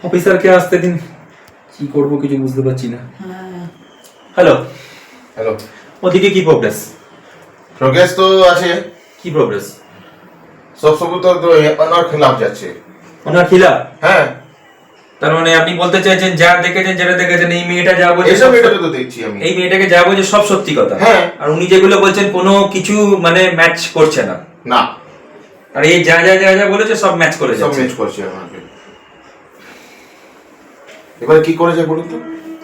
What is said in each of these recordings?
অফিসারকে আসতে দিন, কি করব কিছু বুঝতে পারছি না। হ্যালো হ্যালো, ওদিকে কি প্রোগ্রেস? প্রোগ্রেস তো আছে। কি প্রোগ্রেস? সব সবুতর তো ওনার খিলাফ যাচ্ছে। ওনার খিলা? হ্যাঁ, তার মানে আপনি বলতে চাইছেন যা দেখেছেন যেটা দেখেছেন এই মেয়েটা যা বলছে এইসব মেয়েটাকে তো দেখছি আমি। এই মেয়েটাকে যা বলছে সব সত্যি কথা? হ্যাঁ। আর উনি যেগুলো বলছেন কোনো কিছু মানে ম্যাচ করছে না? না, আর এই যা যা যা যা বলেছে সব ম্যাচ করে সব যাচ্ছে। ম্যাচ করছে আমাকে। এবার কি করে যায় বলুন তো?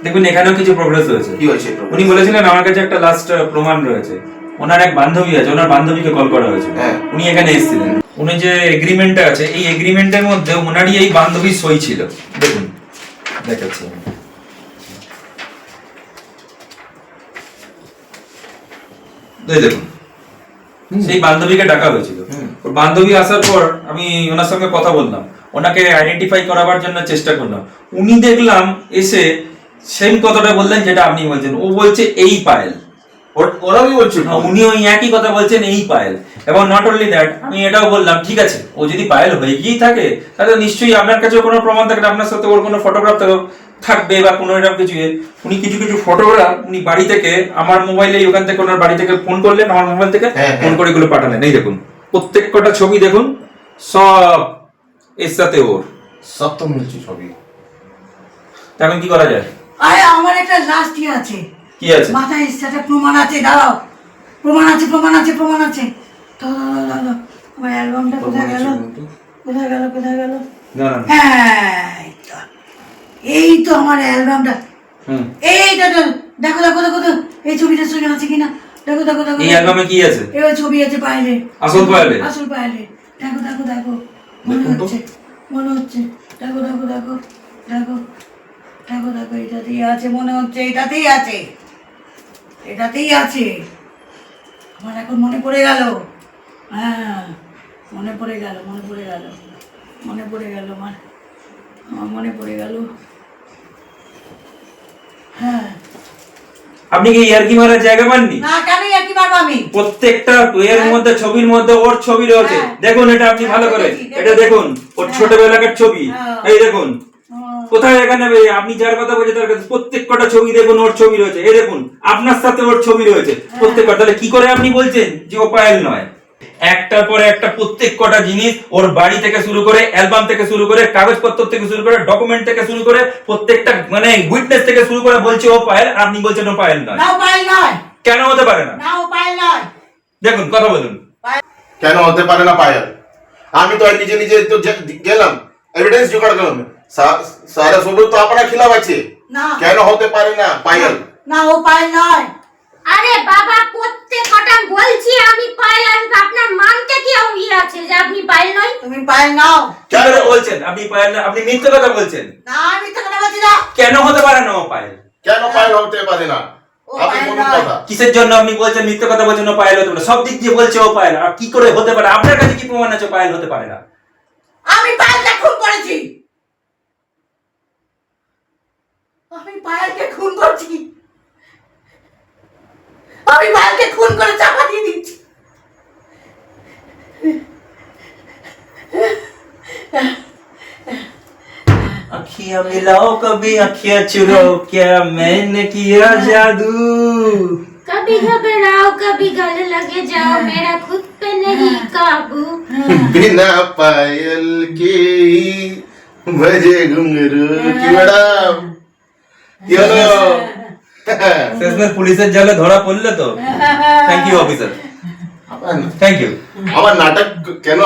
দেখুন এখানেও কিছু প্রোগ্রেস হয়েছে। কি হয়েছে? উনি বলেছিলেন আমার কাছে একটা লাস্ট প্রমাণ রয়েছে, ওনার এক বান্ধবী আছে, ওনার বান্ধবীকে কল করা হয়েছে। হ্যাঁ। উনি এখানে এসেছিলেন, উনি যে এগ্রিমেন্টটা আছে এই এগ্রিমেন্টের মধ্যে ওনারই এই বান্ধবীর সই ছিল। দেখুন দেখাচ্ছি আমি। এই দেখুন সেই বান্ধবীকে ডাকা হয়েছিল। ওর বান্ধবী আসার পর আমি ওনার সঙ্গে কথা বললাম, ওনাকে আইডেন্টিফাই করাবার জন্য চেষ্টা করলাম। উনি দেখলাম এসে সেম কথাটা বললেন যেটা আপনি বলছেন। ও বলছে এই পায়েল, ওরাই বলছে। উনি ওই একই কথা বলছেন এই পায়েল। এবং নট অনলি দ্যাট, আমি এটাও বললাম ঠিক আছে ও যদি পায়েল হয়ে গিয়েই থাকে তাহলে নিশ্চয়ই আপনার কাছে কোনো প্রমাণ থাকবে, আপনার সাথে ওর কোনো ফটোগ্রাফ থাকবে বা কোনো এরকম কিছু। উনি কিছু কিছু ফটোগ্রাফ উনি বাড়ি থেকে আমার মোবাইলে ওখান থেকে ওনার বাড়ি থেকে ফোন করলেন, আমার মোবাইল থেকে ফোন করে এগুলো পাঠালেন। এই দেখুন প্রত্যেক কটা ছবি দেখুন, সব এর সাথে ওর সব তো মিলছে ছবি। এখন কি করা যায়? আরে আমার একটা লাস্ট আছে। কি আছে? মাথায় সেটা প্রমাণ আছে, দাঁড়াও। প্রমাণ আছে, প্রমাণ আছে, প্রমাণ আছে। দাঁড়াও, আমার অ্যালবামটা কোথায় গেল? কোথায় গেল? কোথায় গেল? হ্যাঁ, এই তো আমার অ্যালবামটা। এইটা তো দেখো দেখো দেখো তো, এই ছবিটার সঙ্গে আছে কিনা দেখো দেখো দেখো। এই অ্যালবামে কি আছে? এবার ছবি আছে পায়েলে, আসল পায়েলে? আসল পায়েলে। দেখো দেখো দেখো, মনে হচ্ছে, মনে হচ্ছে। দেখো দেখো দেখো দেখো দেখো দেখো, এটাতেই আছে মনে হচ্ছে, এটাতেই আছে, এটাতেই আছে। আমার এখন মনে পড়ে গেল। হ্যাঁ, মনে পড়ে গেল, মনে পড়ে গেল, মনে পড়ে গেল, আমার মনে পড়ে গেল। হ্যাঁ। আপনি কি ইয়ার্কি মারার জায়গা পাননি? না, কেন কি মারবো আমি? প্রত্যেকটা এর মধ্যে ছবির মধ্যে ওর ছবি রয়েছে। দেখুন এটা আপনি ভালো করে এটা দেখুন, ওর ছোটবেলাকার ছবি। এই দেখুন কোথায় এখানে আপনি যার কথা বলছেন তার কাছে প্রত্যেক কটা ছবি দেখুন, ওর ছবি রয়েছে। এই দেখুন আপনার সাথে ওর ছবি রয়েছে প্রত্যেক কটা। তাহলে কি করে আপনি বলছেন যে ও পায়েল নয়? একটার পরে একটা প্রত্যেক কটা জিনিস, ওর বাড়ি থেকে শুরু করে, অ্যালবাম থেকে শুরু করে, কাগজপত্র থেকে শুরু করে, ডকুমেন্ট থেকে শুরু করে, প্রত্যেকটা মানে উইটনেস থেকে শুরু করে বলছে ও পায়েল, আপনি বলছেন ও পায়েল নয়। না, ও পায়েল নয়। কেন হতে পারে না? না, ও পায়েল নয়। দেখুন কথা বলুন। কেন হতে পারে না পায়েল? আমি তো নিজে নিজে তো গেলাম, এভিডেন্স জোগাড় করলাম, সারা সবুজ তো আপনার খিলাফ আছে। না, কেন হতে পারে না পায়েল? না, ও পায়েল নয়। আরে বাবা, প্রত্যেক কটা বলছি আমি পায়েল। আমি আপনার মানতে কি আছে যে আপনি পায়েল নয়? তুমি পায়েল নাও। কি করে বলছেন আপনি পায়েল না? আপনি মিথ্যে কথা বলছেন। না, আমি তো কথা বলছি না। কেন হতে পারে না ও পায়েল? কেন পায়েল হতে পারে না? আপনি পায়েল বলুন নয়। কথা। কিসের জন্য আপনি বলছেন মিথ্যে কথা বলছেন ও পায়েল হতে পারে? সব দিক দিয়ে বলছে ও পায়েল, আর কি করে হতে পারে? আপনার কাছে কি প্রমাণ আছে পায়েল হতে পারে না? আমি পায়েলকে খুন করেছি। আমি পায়েলকে খুন করছি। আমি পায়েলকে খুন করে চাপা দিয়ে দিচ্ছি। अखियां मिलाओ कभी अखियां चुराओ, क्या मैंने किया जादू। कभी घबराओ कभी गले लगे जाओ, मेरा खुद पे नहीं काबू। बिना पायल के बजे घुंघरू की मैडम। কি হলো? শেষমেশ পুলিশের জালে ধরা পড়লে তো। Thank you officer, thank you. আমার নাটক কেন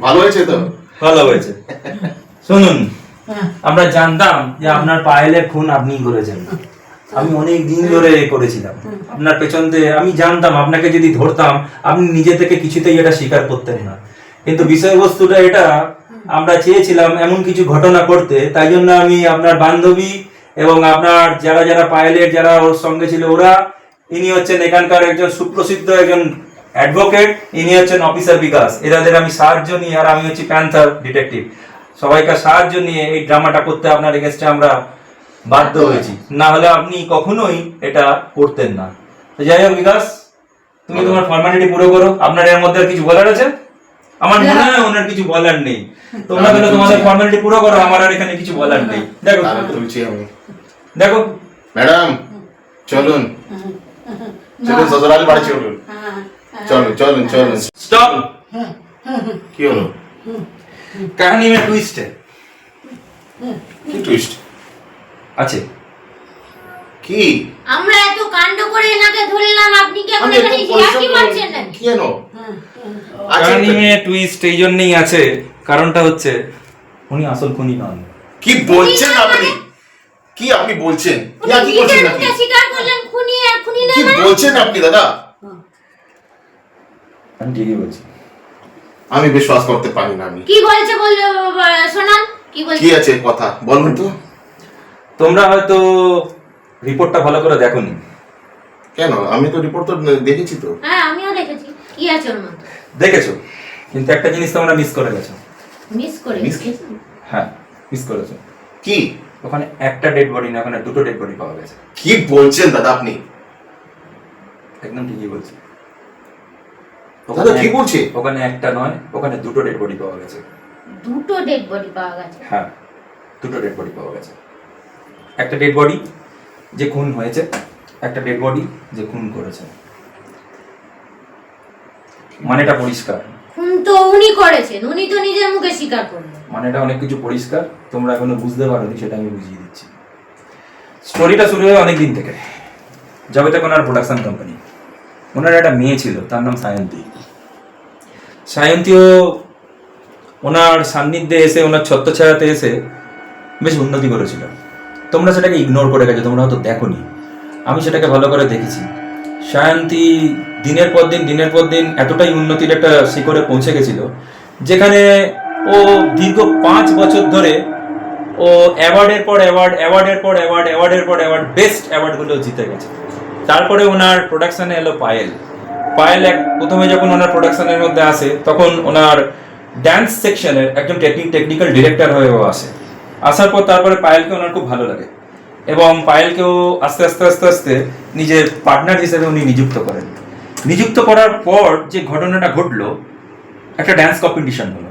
ভালো হয়েছে তো? ভালো হয়েছে। শুনুন, আমরা জানতাম যে আপনার পায়েলের খুন আপনিই করেছেন। আমি অনেক দিন ধরে করেছিলাম আপনার পেছন দিয়ে। আমি জানতাম আপনাকে যদি ধরতাম আপনি নিজে থেকে কিছুতেই এটা স্বীকার করতেন না, কিন্তু বিষয়বস্তুটা এটা, আমরা চেয়েছিলাম এমন কিছু ঘটনা করতে, তাই জন্য আমি আপনার বান্ধবী এবং আপনার যারা যারা পায়েলের যারা ওর সঙ্গে ছিল ওরা, ইনি হচ্ছেন এখানকার একজন সুপ্রসিদ্ধ একজন অ্যাডভোকেট, ইনি হচ্ছেন অফিসার বিকাশ, এদের আমি সাহায্য নিয়ে, আর আমি হচ্ছি প্যান্থার ডিটেকটিভ, সবাইকার সাহায্য নিয়ে এই ড্রামাটা করতে আপনার এগেইনস্টে আমরা বাধ্য হয়েছি। না হলে আপনি কখনোই এটা করতেন না। তো যাই হোক বিকাশ, তুমি তোমার ফর্মালিটি পুরো করো। আপনার এর মধ্যে আর কিছু বলার আছে? আমার মনে হয় ওনার কিছু বলার নেই। তোমরা তাহলে তোমাদের ফর্মালিটি পুরো করো, আমার আর এখানে কিছু বলার নেই। দেখো তাহলে তুলছি আমি। দেখো ম্যাডাম চলুন চলুন, শ্বশুরালি বাড়ি চলুন, চলুন চলুন চলুন। স্টপ। কি হলো? কাহিনী মে টুইস্ট है। কি টুইস্ট আছে কি? আমরা এত কাণ্ড করে এনাকে ধরলাম, আপনি কি এখন আমি এখানে একটু এসে ইয়ার্কি মারছেন নাকি? কি জানো? আচ্ছা, কাহিনী মে টুইস্ট এই জন্যই আছে, কারণটা হচ্ছে উনি আসল খুনি নন। কি বলছেন আপনি? কি আপনি বলছেন? উনি কি করছেন নিজের আপনি? মুখে স্বীকার করলেন খুনি আর খুনি কি নয় মানে? বলছেন আপনি দাদা? আমি ঠিকই বলছি। আমি বিশ্বাস করতে পারি না। আমি কি বলছে শোনান, কি বলছে? কি আছে কথা বলুন তো। তোমরা হয়তো রিপোর্টটা ভালো করে দেখোনি। কেন? আমি তো রিপোর্ট তো দেখেছি তো। হ্যাঁ আমিও দেখেছি, কি আছে ওর মধ্যে? দেখেছো, কিন্তু একটা জিনিস তোমরা মিস করে গেছো। মিস করে Miss? গেছেন? হ্যাঁ, মিস করেছো। কি ওখানে একটা ডেড বডি না, ওখানে দুটো ডেড বডি পাওয়া গেছে। কি বলছেন দাদা আপনি? একদম ঠিকই বলছি। দাদা কি বলছে? ওখানে একটা নয়, ওখানে দুটো ডেড বডি পাওয়া গেছে। দুটো ডেড বডি পাওয়া গেছে? হ্যাঁ, দুটো ডেড বডি পাওয়া গেছে। একটা ডেড বডি যে খুন হয়েছে, একটা ডেড বডি যে খুন করেছে। মানেটা পরিষ্কার। খুন তো উনি করেছেন, উনি তো নিজের মুখে স্বীকার করলেন। মানেটা অনেক কিছু পরিষ্কার, তোমরা এখনো বুঝতে পারোনি, সেটা আমি বুঝিয়ে দিচ্ছি। স্টোরিটা শুরু হয় অনেক দিন থেকে, যবে থেকে ওনার প্রোডাকশন কোম্পানি। ওনার একটা মেয়ে ছিল, তার নাম সায়ন্তী। সায়ন্তীও ওনার সান্নিধ্যে এসে, ওনার ছত্রছায়াতে এসে বেশ উন্নতি করেছিল। তোমরা সেটাকে ইগনোর করে গেছো, তোমরা হয়তো দেখোনি। আমি সেটাকে ভালো করে দেখেছি। সায়ন্তী দিনের পর দিন এতটাই উন্নতির একটা শিখরে পৌঁছে গেছিল, যেখানে ও দীর্ঘ 5 বছর ধরে ও অ্যাওয়ার্ডের পর অ্যাওয়ার্ড, বেস্ট অ্যাওয়ার্ডগুলো জিতে গেছে। তারপরে ওনার প্রোডাকশনে এলো পায়েল। প্রথমে যখন ওনার প্রোডাকশনের মধ্যে আসে, তখন ওনার ড্যান্স সেকশনের একজন টেকনিক্যাল ডিরেক্টর হয়েও আসে। আসার পর তারপরে পায়েলকে ওনার খুব ভালো লাগে, এবং পায়েলকেও আস্তে আস্তে নিজের পার্টনার হিসেবে উনি নিযুক্ত করেন। নিযুক্ত করার পর যে ঘটনাটা ঘটলো, একটা ড্যান্স কম্পিটিশন হলো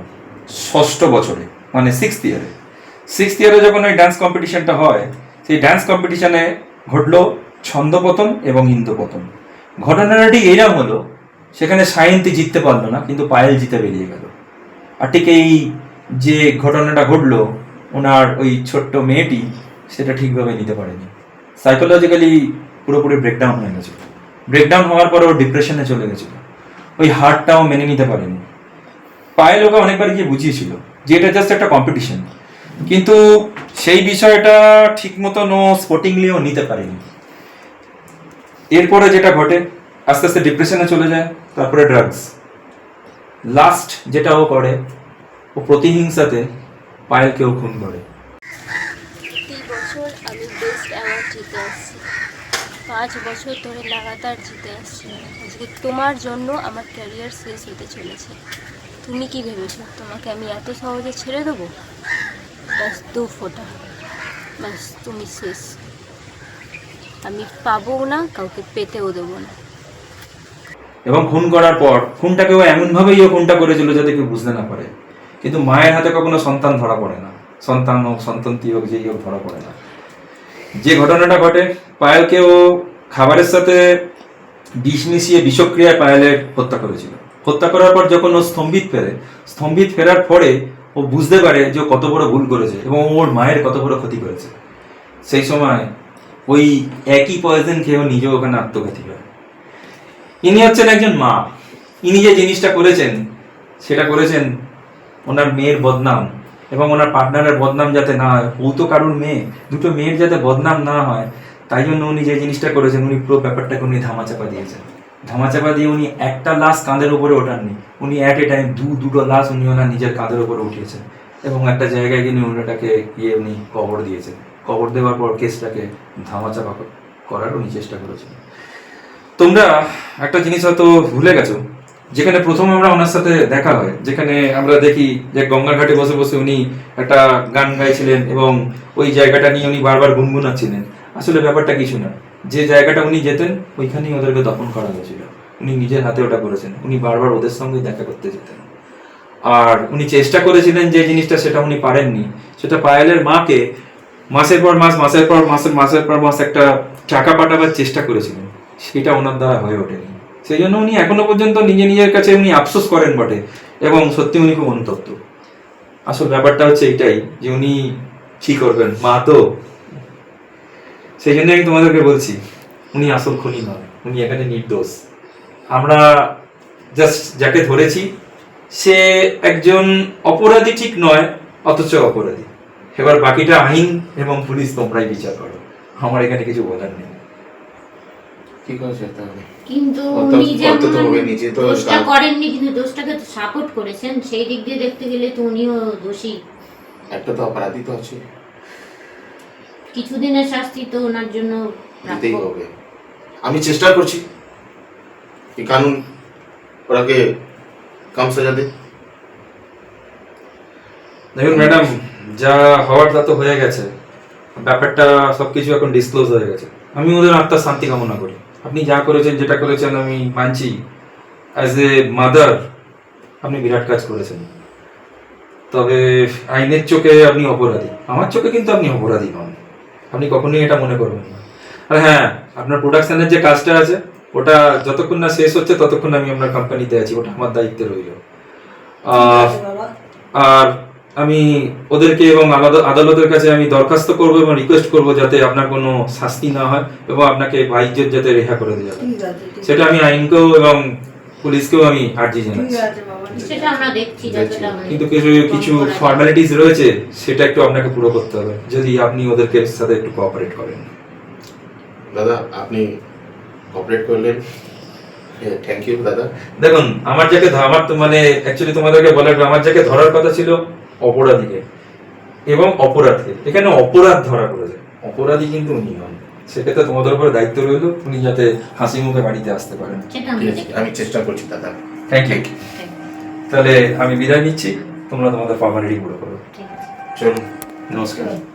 6ষ্ঠ বছরে, মানে 6th ইয়ারে যখন ওই ড্যান্স কম্পিটিশনটা হয়, সেই ড্যান্স কম্পিটিশনে ঘটলো ছন্দপতন এবং ইন্দ্রপতন। ঘটনাটা ঠিক এইরকম হলো, সেখানে সায়ন্তী জিততে পারলো না, কিন্তু পায়েল জিতে বেরিয়ে গেল। আর ঠিক এই যে ঘটনাটা ঘটলো, ওনার ওই ছোট্ট মেয়েটি সেটা ঠিকভাবে নিতে পারেনি। সাইকোলজিক্যালি পুরোপুরি ব্রেকডাউন হয়ে গেছিল। ব্রেকডাউন হওয়ার পরে ও ডিপ্রেশনে চলে গেছিল। ওই হারটাও মেনে নিতে পারেনি। পায়েল ওকে অনেকবার গিয়ে বুঝিয়েছিল যে এটা জাস্ট একটা কম্পিটিশন, কিন্তু সেই বিষয়টা ঠিক মতন ও স্পোর্টিংলিও নিতে পারেনি। এরপরে যেটা ঘটে, আস্তে আস্তে ডিপ্রেশনে চলে যায়, তারপরে ড্রাগস। লাস্ট যেটা ও করে, ও প্রতিহিংসাতে পায়েলকেও খুন করে। প্রতি বছর আমি বেস্ট অ্যাওয়ার্ড জিতে আসছি, 5 বছর ধরে লাগাতার জিতে আসছি। আজকে তোমার জন্য আমার ক্যারিয়ার শেষ হতে চলেছে। তুমি কি ভেবেছো তোমাকে আমি এত সহজে ছেড়ে দেবো? ব্যাস 2 ফোঁটা, ব্যাস তুমি শেষ। আমি পাবো না, কাউকে পেতেও দেবো না। এবং খুন করার পর খুনটাকেও এমনভাবেই ও খুনটা করেছিল যাতে কেউ বুঝতে না পারে। কিন্তু মায়ের হাতে কখনো সন্তান ধরা পড়ে না, সন্তান হোক সন্তানতি হোক যেই হোক ধরা পড়ে না। যে ঘটনাটা ঘটে, পায়েলকে ও খাবারের সাথে বিষ মিশিয়ে বিষক্রিয়ায় পায়েলের হত্যা করেছিল। হত্যা করার পর যখন ও স্তম্ভিত ফেরার পরে ও বুঝতে পারে যে ও কত বড় ভুল করেছে এবং ওর মায়ের কত বড় ক্ষতি করেছে। সেই সময় ওই একই পয়জন খেয়ে ও নিজেও ওখানে আত্মঘাতী হয়। ইনি হচ্ছেন একজন মা। ইনি যে জিনিসটা করেছেন, সেটা করেছেন ওনার মেয়ের বদনাম এবং ওনার পার্টনারের বদনাম যাতে না হয়। ও তো কারোর মেয়ে, দুটো মেয়ের যাতে বদনাম না হয়, তাই জন্য উনি যে জিনিসটা করেছেন, উনি পুরো ব্যাপারটাকে উনি ধামাচাপা দিয়েছেন। ধামাচাপা দিয়ে উনি একটা লাশ কাঁধের উপরে ওঠাননি, উনি অ্যাট এ টাইম দুটো লাশ উনি ওনার নিজের কাঁধের উপরে উঠিয়েছেন এবং একটা জায়গায় গিয়ে ওনাটাকে উনি কবর দিয়েছেন। কবর দেওয়ার পর কেসটাকে ধামাচাপা করার উনি চেষ্টা করেছেন। তোমরা একটা জিনিস হয়তো ভুলে গেছো, যেখানে প্রথম আমরা ওনার সাথে দেখা হয়, যেখানে আমরা দেখি যে গঙ্গার ঘাটে বসে বসে উনি একটা গান গাইছিলেন এবং ওই জায়গাটা নিয়ে উনি বারবার গুনগুনাচ্ছিলেন। আসলে ব্যাপারটা কিছু না, যে জায়গাটা উনি যেতেন ওইখানেই ওদেরকে দফন করা হয়েছিল। উনি নিজের হাতে ওটা করেছেন, উনি বারবার ওদের সঙ্গে দেখা করতে যেতেন। আর উনি চেষ্টা করেছিলেন যে জিনিসটা সেটা উনি পারেননি, সেটা পায়েলের মাকে মাসের পর মাস একটা টাকা পাঠাবার চেষ্টা করেছিলেন, সেটা ওনার দ্বারা হয়ে ওঠেনি। সেই জন্য উনি এখনো পর্যন্ত নিজের কাছে উনি আফসোস করেন বটে, এবং সত্যি উনি খুব অনুতপ্ত। আসল ব্যাপারটা হচ্ছে এইটাই যে উনি কি করবেন, মা তো। সেই জন্য আমি তোমাদেরকে বলছি উনি আসল খুনি নয়, উনি এখানে নির্দোষ। আমরা জাস্ট যাকে ধরেছি সে একজন অপরাধী ঠিক নয়, অথচ অপরাধী। এবার বাকিটা আইন এবং পুলিশ তোমরাই বিচার করো, আমার এখানে কিছু বলার নেই। কি করেছে তাহলে? কিন্তু অত- উনি যেমন অত তো হবে, নিজে তো দোষটা কাজ- করেননি, কিন্তু দোষটাকে সাপোর্ট করেছেন, সেই দিক দিয়ে দেখতে গেলে তো উনিও দোষী। একটা তো অপরাধী তো আছে, কিছুদিনের শাস্তি তো ওনার জন্য দিতেই প্রাপ্য। হবে। আমি চেষ্টা করছি এই কানুন ওরাকে কম সাজা দে। দেখুন ম্যাডাম, যা হওয়ার তা তো হয়ে গেছে, ব্যাপারটা সবকিছু এখন ডিসক্লোজ হয়ে গেছে। আমি ওদের আত্মার শান্তি কামনা করি। আপনি যা করেছেন, যেটা করেছেন, আমি মানছি অ্যাজ এ মাদার আপনি বিরাট কাজ করেছেন। তবে আইনের চোখে আপনি অপরাধী, আমার চোখে কিন্তু আপনি অপরাধী নন, আপনি কখনোই এটা মনে করবেন না। আর হ্যাঁ, আপনার প্রোডাকশনের যে কাজটা আছে ওটা যতক্ষণ না শেষ হচ্ছে ততক্ষণ আমি আপনার কোম্পানিতে আছি, ওটা আমার দায়িত্বে রইল। বাবা আর আমি ওদেরকে এবং আদালতের কাছে আমি দরখাস্ত করব এবং রিকোয়েস্ট করব যাতে আপনার কোনো শাস্তি না হয় এবং আপনাকে ভাইজ্জত যাতে রেহা করে দেওয়া হয়। ঠিক আছে, ঠিক সেটা আমি আইনকেও এবং পুলিশকেও আমি আর্জি জানাচ্ছি। আছে বাবা, ঠিক সেটা আমরা দেখছি যতটা মানে কিন্তু কিছু কম করা যায়। ফর্মালিটিস রয়েছে, সেটা একটু আপনাকে পুরো করতে হবে, যদি আপনি ওদেরকে সাথে একটু কোঅপারেট করেন। দাদা আপনি কোঅপারেট করলেন, থ্যাংক ইউ দাদা। দেখুন, আমার তো মানে অ্যাকচুয়ালি তোমাদেরকে বলার, আমার যাকে ধরার কথা ছিল অপরাধীকে এবং অপরাধকে, এখানে অপরাধ ধরা পড়েছে, অপরাধী কিন্তু উনি নন। সেক্ষেত্রে তোমাদের উপরে দায়িত্ব রইল উনি যাতে হাসি মুখে বাড়িতে আসতে পারেন। সেটা ঠিক আমরা আছে, দেখছি। আমি চেষ্টা করছি দাদা। Thank you. তাহলে আমি বিদায় নিচ্ছি, তোমরা তোমাদের ফর্মালিটি পুরো করো। ঠিক আছে। চলুন। নমস্কার।